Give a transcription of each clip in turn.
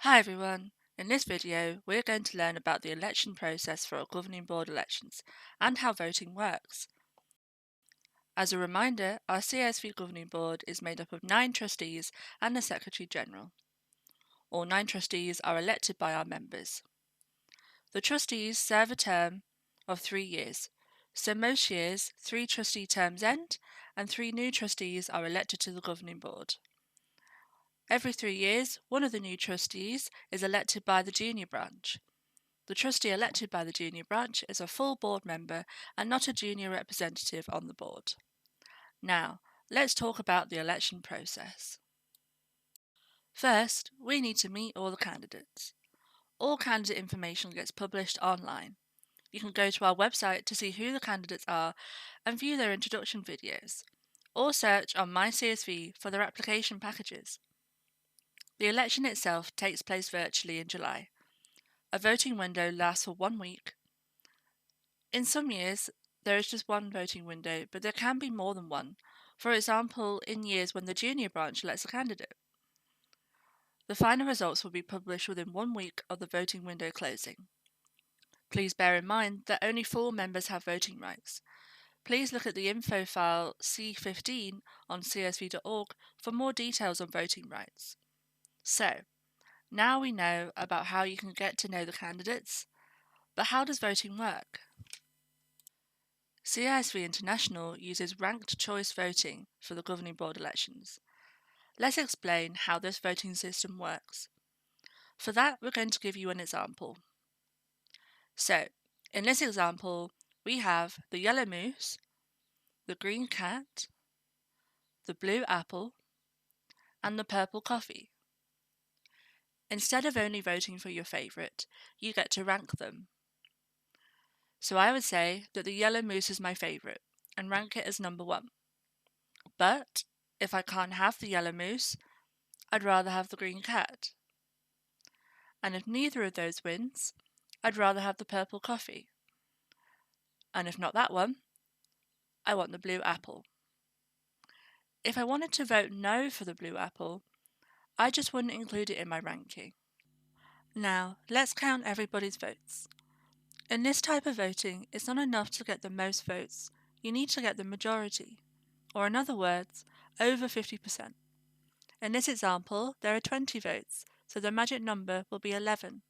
Hi everyone, in this video we're going to learn about the election process for our governing board elections and how voting works. As a reminder, our CISV governing board is made up of 9 trustees and a Secretary General. All 9 trustees are elected by our members. The trustees serve a term of 3 years, so most years 3 trustee terms end and 3 new trustees are elected to the governing board. Every 3 years, one of the new trustees is elected by the junior branch. The trustee elected by the junior branch is a full board member and not a junior representative on the board. Now, let's talk about the election process. First, we need to meet all the candidates. All candidate information gets published online. You can go to our website to see who the candidates are and view their introduction videos, or search on My CSV for their application packages. The election itself takes place virtually in July. A voting window lasts for 1 week. In some years, there is just one voting window, but there can be more than one. For example, in years when the junior branch elects a candidate. The final results will be published within 1 week of the voting window closing. Please bear in mind that only full members have voting rights. Please look at the info file C15 on csv.org for more details on voting rights. So, now we know about how you can get to know the candidates, but how does voting work? CISV International uses ranked choice voting for the governing board elections. Let's explain how this voting system works. For that, we're going to give you an example. So, in this example, we have the yellow moose, the green cat, the blue apple, and the purple coffee. Instead of only voting for your favourite, you get to rank them. So I would say that the yellow moose is my favourite and rank it as number 1. But if I can't have the yellow moose, I'd rather have the green cat. And if neither of those wins, I'd rather have the purple coffee. And if not that one, I want the blue apple. If I wanted to vote no for the blue apple, I just wouldn't include it in my ranking. Now, let's count everybody's votes. In this type of voting, it's not enough to get the most votes. You need to get the majority, or in other words, over 50%. In this example, there are 20 votes, so the magic number will be 11.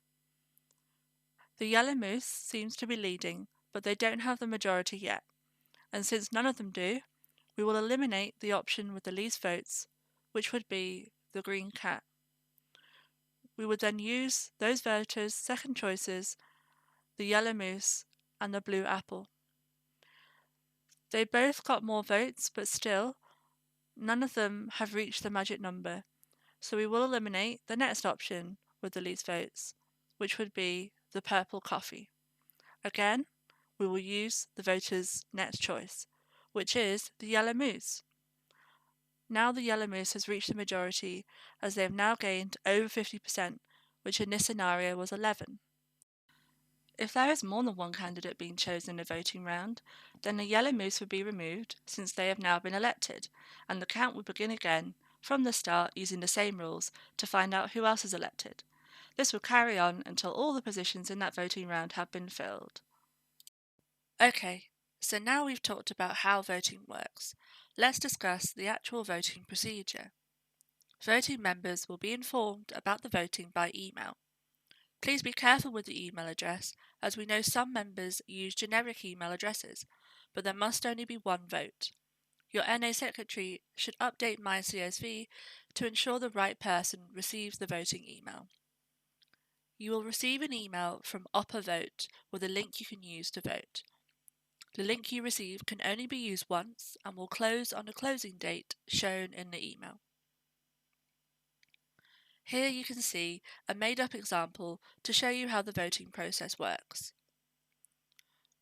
The yellow moose seems to be leading, but they don't have the majority yet, and since none of them do, we will eliminate the option with the least votes, which would be the green cat. We would then use those voters' second choices, the yellow moose and the blue apple. They both got more votes, but still, none of them have reached the magic number, so we will eliminate the next option with the least votes, which would be the purple coffee. Again, we will use the voters' next choice, which is the yellow moose. Now the yellow moose has reached the majority as they have now gained over 50%, which in this scenario was 11. If there is more than one candidate being chosen in a voting round, then the yellow moose would be removed since they have now been elected, and the count would begin again from the start using the same rules to find out who else is elected. This will carry on until all the positions in that voting round have been filled. Okay, so now we've talked about how voting works. Let's discuss the actual voting procedure. Voting members will be informed about the voting by email. Please be careful with the email address, as we know some members use generic email addresses, but there must only be one vote. Your NA secretary should update My CSV to ensure the right person receives the voting email. You will receive an email from Opera Vote with a link you can use to vote. The link you receive can only be used once and will close on a closing date shown in the email. Here you can see a made-up example to show you how the voting process works.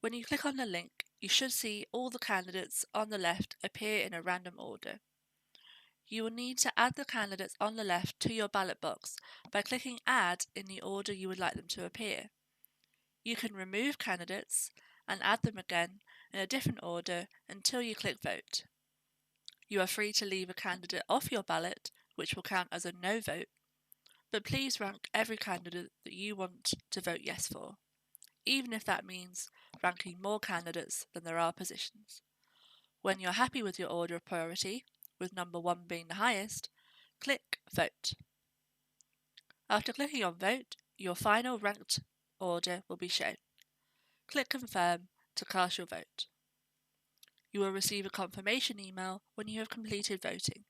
When you click on the link, you should see all the candidates on the left appear in a random order. You will need to add the candidates on the left to your ballot box by clicking Add in the order you would like them to appear. You can remove candidates and add them again in a different order until you click Vote. You are free to leave a candidate off your ballot, which will count as a no vote, but please rank every candidate that you want to vote yes for, even if that means ranking more candidates than there are positions. When you're happy with your order of priority, with number 1 being the highest, click Vote. After clicking on Vote, your final ranked order will be shown. Click Confirm to cast your vote. You will receive a confirmation email when you have completed voting.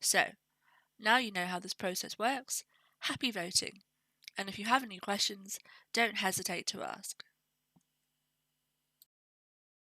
So, now you know how this process works. Happy voting! And if you have any questions, don't hesitate to ask.